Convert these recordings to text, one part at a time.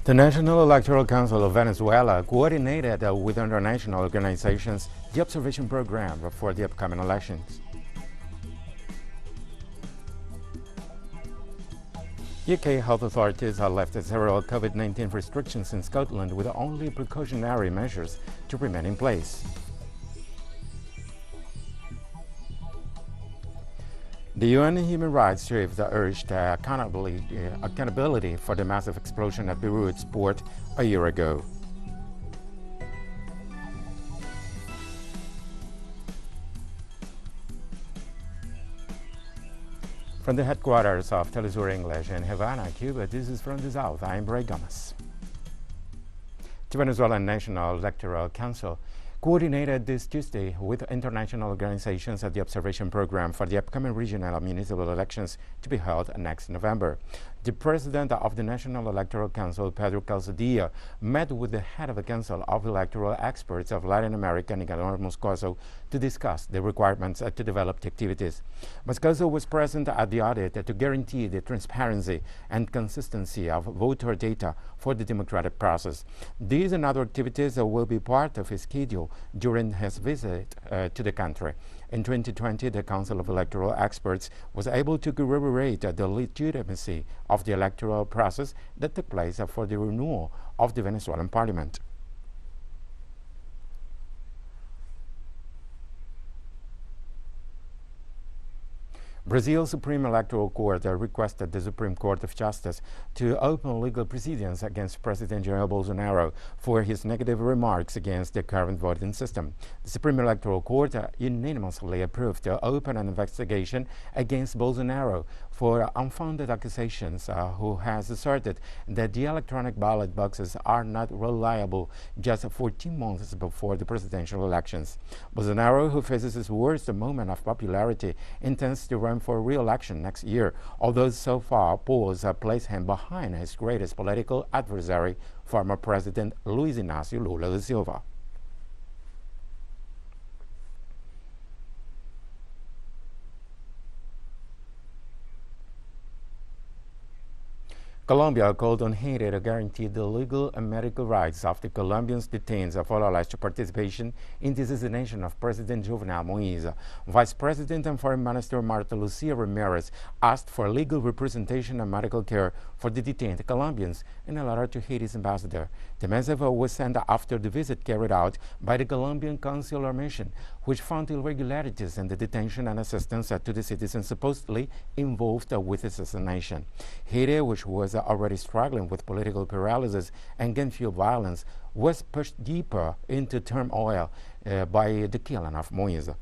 The National Electoral Council of Venezuela coordinated with international organizations the observation program for the upcoming elections. UK health authorities have lifted several COVID-19 restrictions in Scotland with only precautionary measures to remain in place. The UN Human Rights Chief urged accountability for the massive explosion at Beirut's port a year ago. From the headquarters of teleSUR English in Havana, Cuba, this is From the South. I'm Bray Gomez. The Venezuelan National Electoral Council coordinated this Tuesday with international organizations at the observation program for the upcoming regional and municipal elections to be held next November. The president of the National Electoral Council, Pedro Calzadilla, met with the head of the Council of Electoral Experts of Latin America, Nicaragua, Moscoso, to discuss the requirements to develop the activities. Moscoso was present at the audit to guarantee the transparency and consistency of voter data for the democratic process. These and other activities will be part of his schedule during his visit to the country. In 2020, the Council of Electoral Experts was able to corroborate the legitimacy of the electoral process that took place for the renewal of the Venezuelan parliament. Brazil's Supreme Electoral Court requested the Supreme Court of Justice to open legal proceedings against President Jair Bolsonaro for his negative remarks against the current voting system. The Supreme Electoral Court unanimously approved to open an investigation against Bolsonaro for unfounded accusations, who has asserted that the electronic ballot boxes are not reliable just 14 months before the presidential elections. Bolsonaro, who faces his worst moment of popularity, intends to run for re-election next year, although so far polls place him behind his greatest political adversary, former President Luiz Inácio Lula da Silva. Colombia called on Haiti to guarantee the legal and medical rights of the Colombians detained for alleged participation in the assassination of President Jovenel Moïse. Vice President and Foreign Minister Marta Lucia Ramirez asked for legal representation and medical care for the detained Colombians in a letter to Haiti's ambassador. The missive was sent after the visit carried out by the Colombian consular mission, which found irregularities in the detention and assistance to the citizens supposedly involved with the assassination. Haiti, which was already struggling with political paralysis and gang-fueled violence, was pushed deeper into turmoil by the killing of Moïse.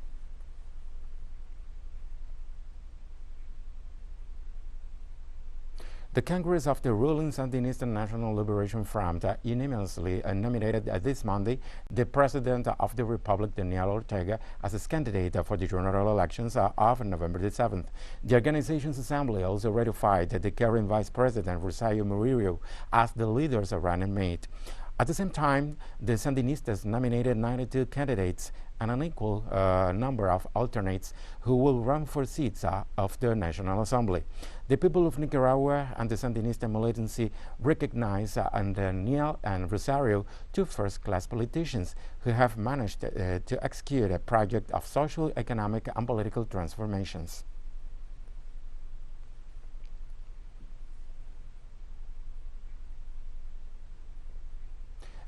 The Congress of the ruling Sandinista National Liberation Front unanimously nominated this Monday the President of the Republic, Daniel Ortega, as his candidate for the general elections of November the 7th. The organization's assembly also ratified the current Vice President, Rosario Murillo, as the leader's running mate. At the same time, the Sandinistas nominated 92 candidates and an equal number of alternates who will run for seats of the National Assembly. The people of Nicaragua and the Sandinista militancy recognize Daniel and Rosario, two first-class politicians who have managed to execute a project of social, economic, and political transformations.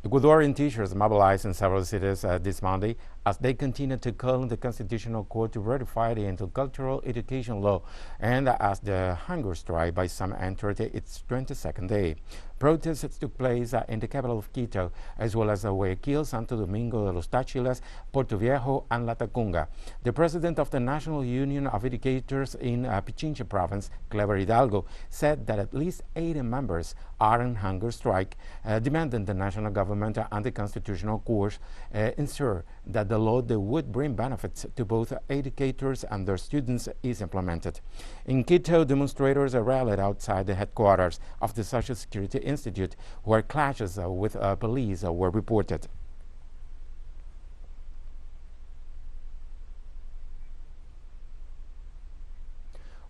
Ecuadorian teachers mobilized in several cities this Monday as they continue to call on the Constitutional Court to ratify the intercultural education law, and as the hunger strike by some entered its 22nd day. Protests took place in the capital of Quito, as well as Guayaquil, Santo Domingo de los Táchilas, Puerto Viejo, and Latacunga. The president of the National Union of Educators in Pichincha province, Clever Hidalgo, said that at least 80 members are on hunger strike, demanding the national government and the Constitutional Court ensure that the law that would bring benefits to both educators and their students is implemented. In Quito, demonstrators rallied outside the headquarters of the Social Security Institute, where clashes with police were reported.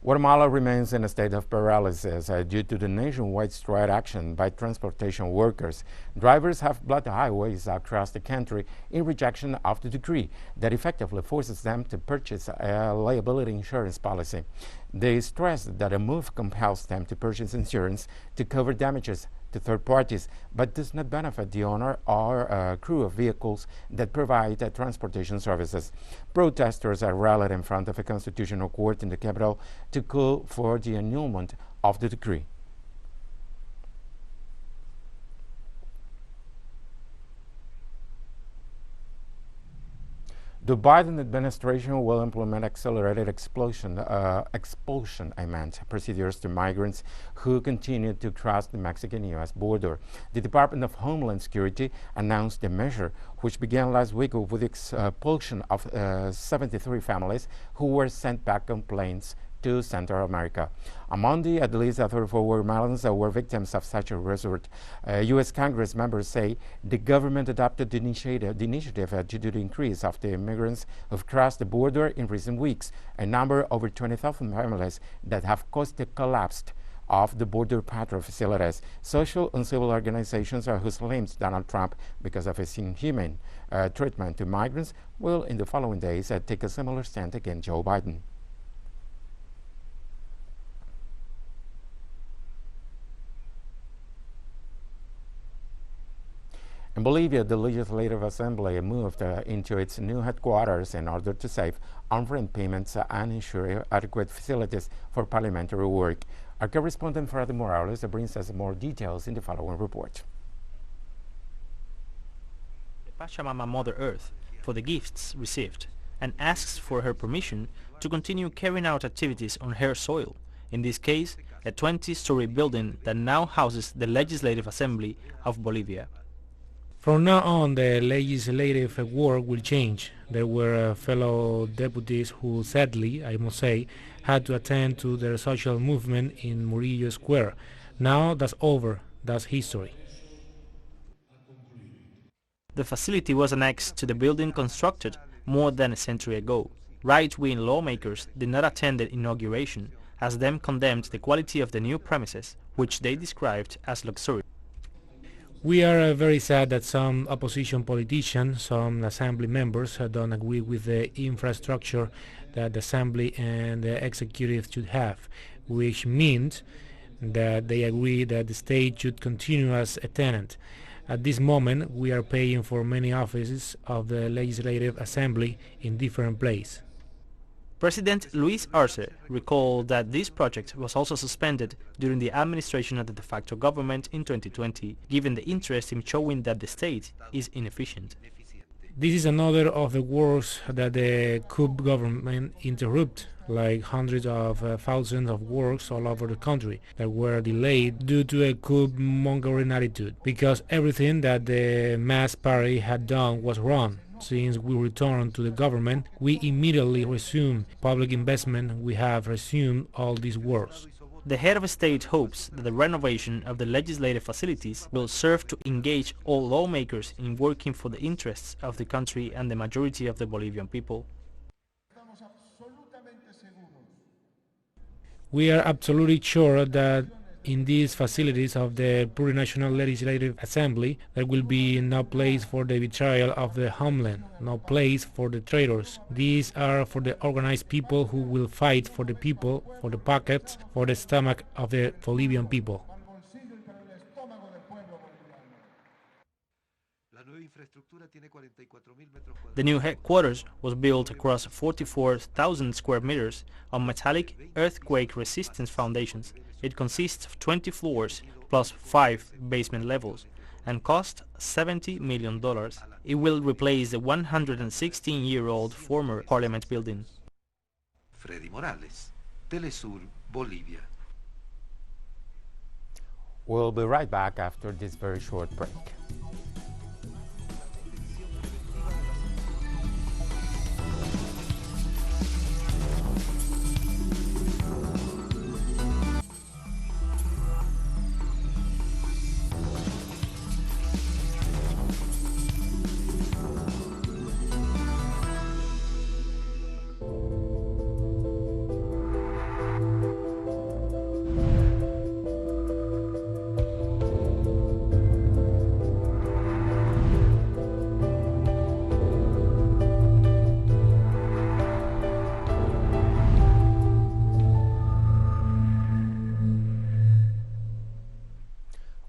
Guatemala remains in a state of paralysis due to the nationwide strike action by transportation workers. Drivers have blocked highways across the country in rejection of the decree that effectively forces them to purchase a liability insurance policy. They stress that a move compels them to purchase insurance to cover damages to third parties, but does not benefit the owner or crew of vehicles that provide transportation services. Protesters are rallied in front of a constitutional court in the capital to call for the annulment of the decree. The Biden administration will implement accelerated expulsion procedures to migrants who continue to cross the Mexican-U.S. border. The Department of Homeland Security announced the measure, which began last week with the expulsion of 73 families who were sent back on planes to Central America. On Monday, at least 34 Guatemalans were victims of such a resort. U.S. Congress members say the government adopted the initiative due to the increase of the immigrants who've crossed the border in recent weeks, a number over 20,000 families that have caused the collapse of the border patrol facilities. Social and civil organizations who blamed Donald Trump because of his inhumane treatment to migrants will, in the following days, take a similar stand against Joe Biden. In Bolivia, the Legislative Assembly moved into its new headquarters in order to save on rent payments and ensure adequate facilities for parliamentary work. Our correspondent Freddy Morales brings us more details in the following report. The Pachamama Mother Earth for the gifts received and asks for her permission to continue carrying out activities on her soil, in this case a 20-story building that now houses the Legislative Assembly of Bolivia. From now on, the legislative work will change. There were fellow deputies who, sadly, I must say, had to attend to their social movement in Murillo Square. Now that's over. That's history. The facility was annexed to the building constructed more than a century ago. Right-wing lawmakers did not attend the inauguration, as them condemned the quality of the new premises, which they described as luxurious. We are very sad that some opposition politicians, some assembly members don't agree with the infrastructure that the assembly and the executive should have, which means that they agree that the state should continue as a tenant. At this moment, we are paying for many offices of the Legislative Assembly in different places. President Luis Arce recalled that this project was also suspended during the administration of the de facto government in 2020, given the interest in showing that the state is inefficient. This is another of the works that the coup government interrupted, like hundreds of thousands of works all over the country that were delayed due to a coup-mongering attitude, because everything that the mass party had done was wrong. Since we returned to the government, we immediately resumed public investment. We have resumed all these works. The head of state hopes that the renovation of the legislative facilities will serve to engage all lawmakers in working for the interests of the country and the majority of the Bolivian people. We are absolutely sure that in these facilities of the Plurinational Legislative Assembly, there will be no place for the betrayal of the homeland, no place for the traitors. These are for the organized people who will fight for the people, for the pockets, for the stomach of the Bolivian people. The new headquarters was built across 44,000 square meters on metallic earthquake-resistant foundations. It consists of 20 floors plus 5 basement levels and cost $70 million. It will replace the 116-year-old former parliament building. Freddy Morales, teleSUR, Bolivia. We'll be right back after this very short break.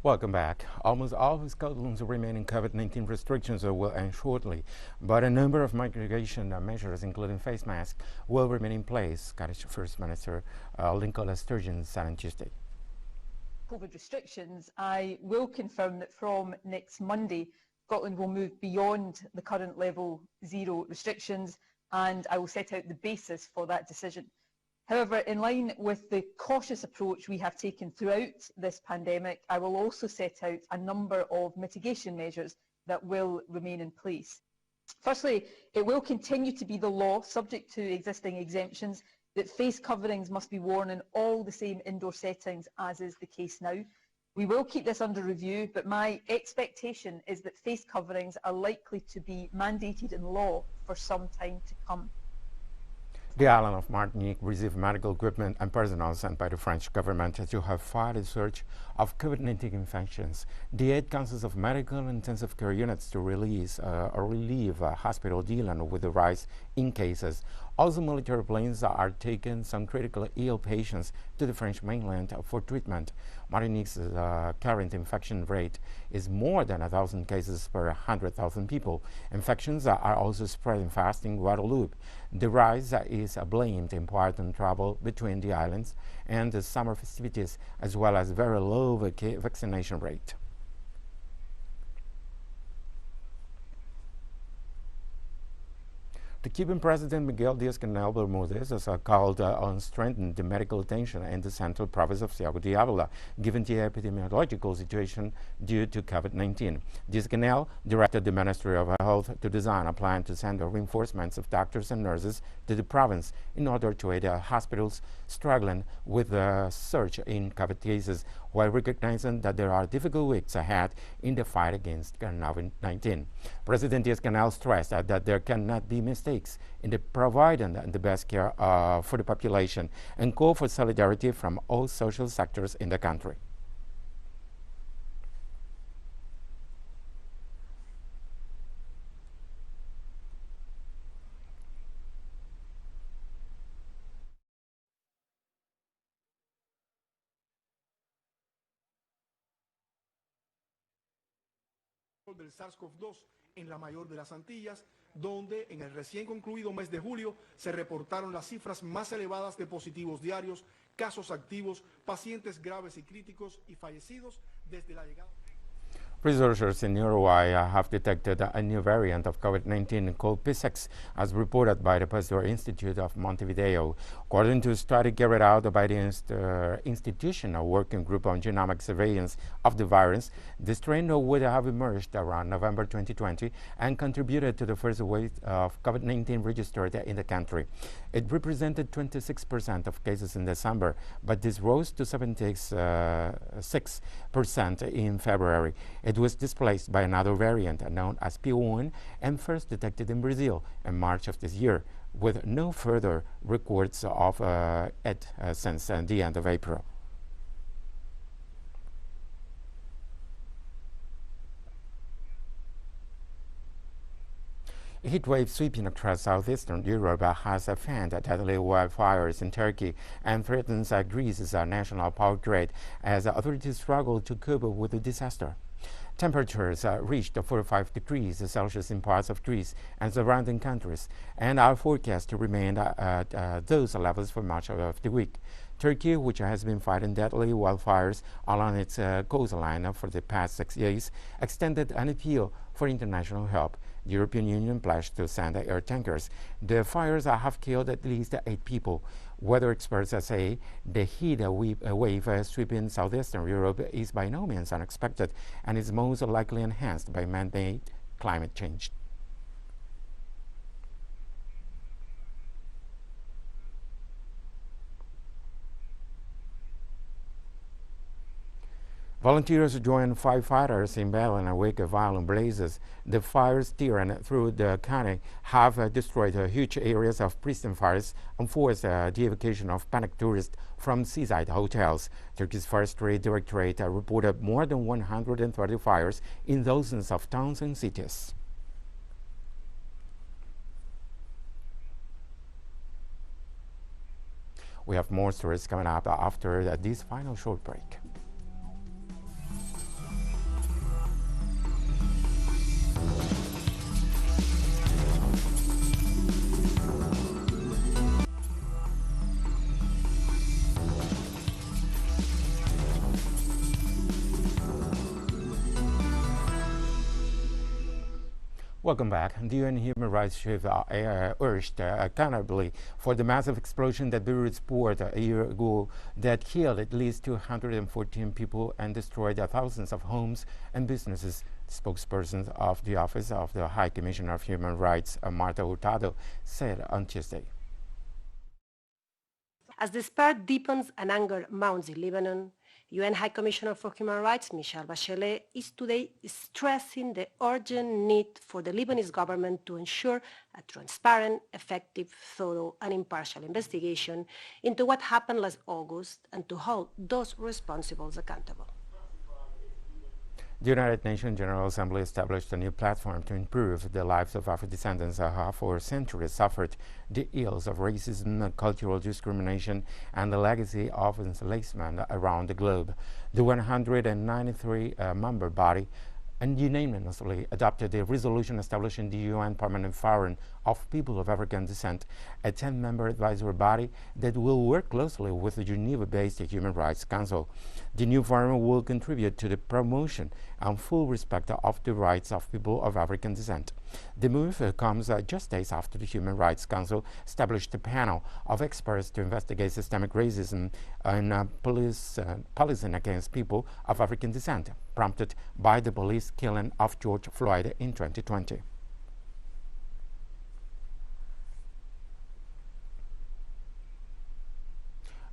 Welcome back. Almost all of Scotland's remaining COVID-19 restrictions will end shortly, but a number of mitigation measures, including face masks, will remain in place, Scottish First Minister Nicola Sturgeon said on Tuesday. COVID restrictions, I will confirm that from next Monday, Scotland will move beyond the current level 0 restrictions, and I will set out the basis for that decision. However, in line with the cautious approach we have taken throughout this pandemic, I will also set out a number of mitigation measures that will remain in place. Firstly, it will continue to be the law, subject to existing exemptions, that face coverings must be worn in all the same indoor settings as is the case now. We will keep this under review, but my expectation is that face coverings are likely to be mandated in law for some time to come. The island of Martinique received medical equipment and personnel sent by the French government to have fought a surge of COVID-19 infections. The 8 councils of medical intensive care units to relieve hospital dealing with the rise in cases. Also, military planes are taking some critically ill patients to the French mainland for treatment. Martinique's current infection rate is more than 1,000 cases per 100,000 people. Infections are also spreading fast in Guadeloupe. The rise is blamed in part on travel between the islands and the summer festivities, as well as very low vaccination rate. The Cuban President Miguel Díaz-Canel Bermudez has called on strengthening the medical attention in the central province of Ciego de Ávila, given the epidemiological situation due to COVID-19. Díaz-Canel directed the Ministry of Health to design a plan to send reinforcements of doctors and nurses to the province in order to aid hospitals struggling with the surge in COVID cases, while recognizing that there are difficult weeks ahead in the fight against COVID-19. President Díaz-Canel stressed that there cannot be mistakes in the providing the best care for the population and called for solidarity from all social sectors in the country. Del SARS-CoV-2 en la mayor de las Antillas, donde en el recién concluido mes de julio se reportaron las cifras más elevadas de positivos diarios, casos activos, pacientes graves y críticos y fallecidos desde la llegada. Researchers in Uruguay have detected a new variant of COVID-19 called P6, as reported by the Pasteur Institute of Montevideo. According to a study carried out by the Institutional Working Group on Genomic Surveillance of the virus, the strain would have emerged around November 2020 and contributed to the first wave of COVID-19 registered in the country. It represented 26% of cases in December, but this rose to 76% in February. It was displaced by another variant known as P1 and first detected in Brazil in March of this year, with no further records of it since the end of April. A heat wave sweeping across southeastern Europe has fanned deadly wildfires in Turkey and threatens Greece's national power grid as authorities struggle to cope with the disaster. Temperatures reached 45 degrees Celsius in parts of Greece and surrounding countries and are forecast to remain at those levels for much of the week. Turkey, which has been fighting deadly wildfires along its coastline for the past 6 years, extended an appeal for international help. The European Union pledged to send air tankers. The fires have killed at least 8 people. Weather experts say the heat wave sweeping southeastern Europe is by no means unexpected and is most likely enhanced by man-made climate change. Volunteers joined firefighters in battle in a wake of violent blazes. The fires tearing through the county have destroyed huge areas of pristine forests and forced the evacuation of panicked tourists from seaside hotels. Turkey's Forestry Directorate reported more than 130 fires in dozens of towns and cities. We have more stories coming up after this final short break. Welcome back. The UN Human Rights Chief urged accountability for the massive explosion at Beirut's port a year ago that killed at least 214 people and destroyed thousands of homes and businesses. Spokesperson of the Office of the High Commissioner of Human Rights, Marta Hurtado, said on Tuesday. As despair deepens and anger mounts in Lebanon, UN High Commissioner for Human Rights Michelle Bachelet is today stressing the urgent need for the Lebanese government to ensure a transparent, effective, thorough and impartial investigation into what happened last August and to hold those responsible accountable. The United Nations General Assembly established a new platform to improve the lives of Afro-descendants who have for centuries suffered the ills of racism, cultural discrimination, and the legacy of enslavement around the globe. The 193-member body unanimously adopted a resolution establishing the UN Permanent Forum of People of African Descent, a 10-member advisory body that will work closely with the Geneva-based Human Rights Council. The new forum will contribute to the promotion and full respect of the rights of people of African descent. The move comes just days after the Human Rights Council established a panel of experts to investigate systemic racism and policing against people of African descent, prompted by the police killing of George Floyd in 2020.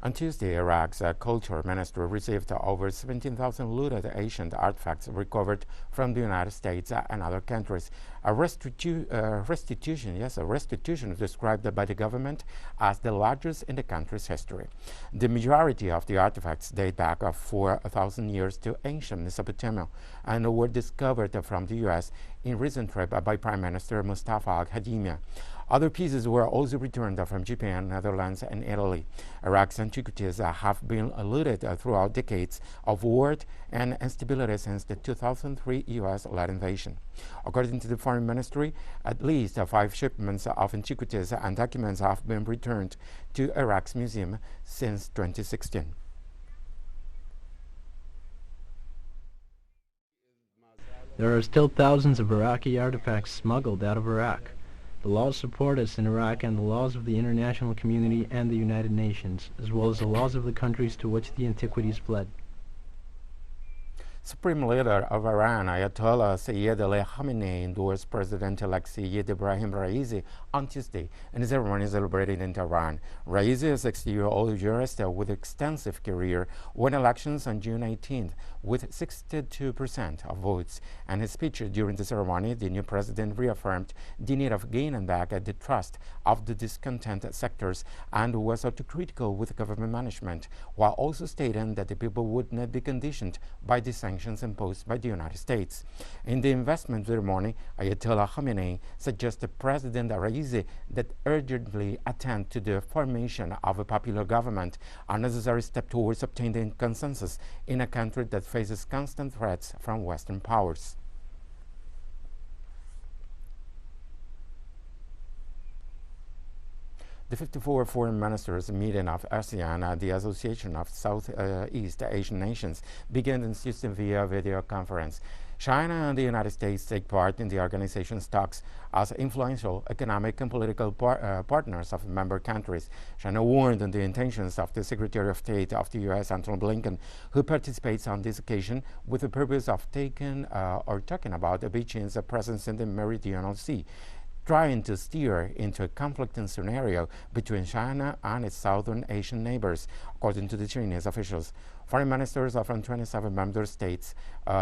On Tuesday, Iraq's culture ministry received over 17,000 looted ancient artifacts recovered from the United States and other countries. A restitution described by the government as the largest in the country's history. The majority of the artifacts date back 4,000 years to ancient Mesopotamia and were discovered from the U.S. in recent trip by Prime Minister Mustafa al-Kadhimi. Other pieces were also returned from Japan, Netherlands, and Italy. Iraq's antiquities have been looted throughout decades of war and instability since the 2003 U.S.-led invasion. According to the Foreign Ministry, at least 5 shipments of antiquities and documents have been returned to Iraq's museum since 2016. There are still thousands of Iraqi artifacts smuggled out of Iraq. The laws support us in Iraq and the laws of the international community and the United Nations, as well as the laws of the countries to which the antiquities fled. Supreme Leader of Iran, Ayatollah Sayyid Ali Khamenei, endorsed President-elect Sayyid Ibrahim Raisi on Tuesday in a ceremony celebrated in Tehran. Raisi, a 60-year-old jurist with extensive career, won elections on June 18th with 62% of votes. And his speech during the ceremony, the new president reaffirmed the need of gaining back the trust of the discontent sectors and was autocritical with government management, while also stating that the people would not be conditioned by the sanctions imposed by the United States. In the investment ceremony, Ayatollah Khamenei suggested President Raisi that urgently attend to the formation of a popular government, a necessary step towards obtaining consensus in a country that faces constant threats from Western powers. The 54 foreign ministers meeting of ASEAN, the Association of Southeast Asian Nations, began in Houston via video conference. China and the United States take part in the organization's talks as influential economic and political partners of member countries. China warned on the intentions of the Secretary of State of the U.S., Antony Blinken, who participates on this occasion with the purpose of talking about Beijing's presence in the Meridional Sea, trying to steer into a conflicting scenario between China and its Southern Asian neighbors, according to the Chinese officials. Foreign ministers from 27 member states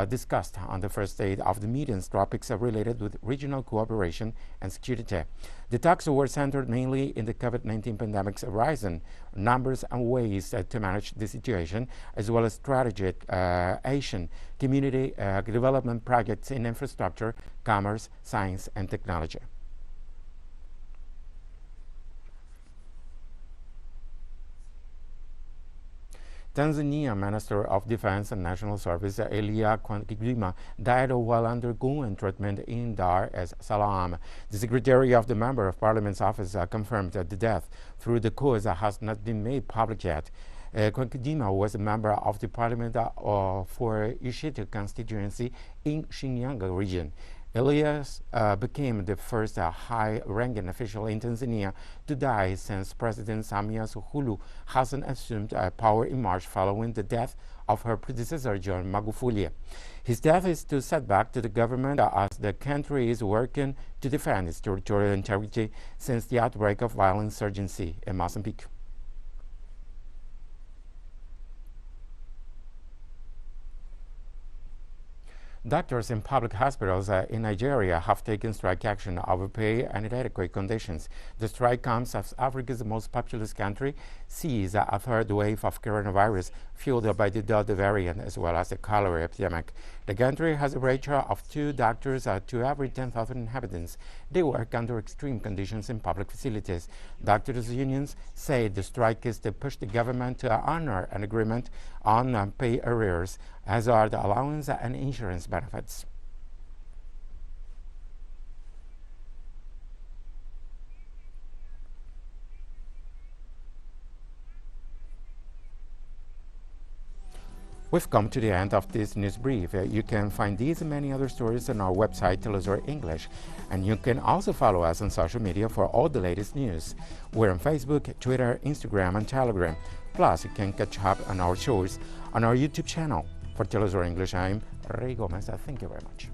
discussed on the first day of the meetings topics related with regional cooperation and security. The talks were centered mainly in the COVID-19 pandemic's horizon, numbers and ways to manage the situation, as well as strategic Asian community development projects in infrastructure, commerce, science, and technology. Tanzania Minister of Defense and National Service Elia Kwangima died while undergoing treatment in Dar es Salaam. The Secretary of the Member of Parliament's office confirmed that the death through the cause has not been made public yet. Kwangima was a member of the Parliament for Ishite constituency in Xinjiang region. Elias became the first high-ranking official in Tanzania to die since President Samia Suluhu Hassan assumed power in March following the death of her predecessor, John Magufuli. His death is a setback to the government as the country is working to defend its territorial integrity since the outbreak of violent insurgency in Mozambique. Doctors in public hospitals in Nigeria have taken strike action over pay and inadequate conditions. The strike comes as Africa's most populous country sees a third wave of coronavirus fueled by the Delta variant as well as the cholera epidemic. The country has a ratio of 2 doctors to every 10,000 inhabitants. They work under extreme conditions in public facilities. Doctors' unions say the strike is to push the government to honor an agreement on pay arrears, as are the allowance and insurance benefits. We've come to the end of this news brief. You can find these and many other stories on our website, teleSUR English, and you can also follow us on social media for all the latest news. We're on Facebook, Twitter, Instagram, and Telegram. Plus, you can catch up on our shows on our YouTube channel. For teleSUR English, I'm Ray Gomez. Thank you very much.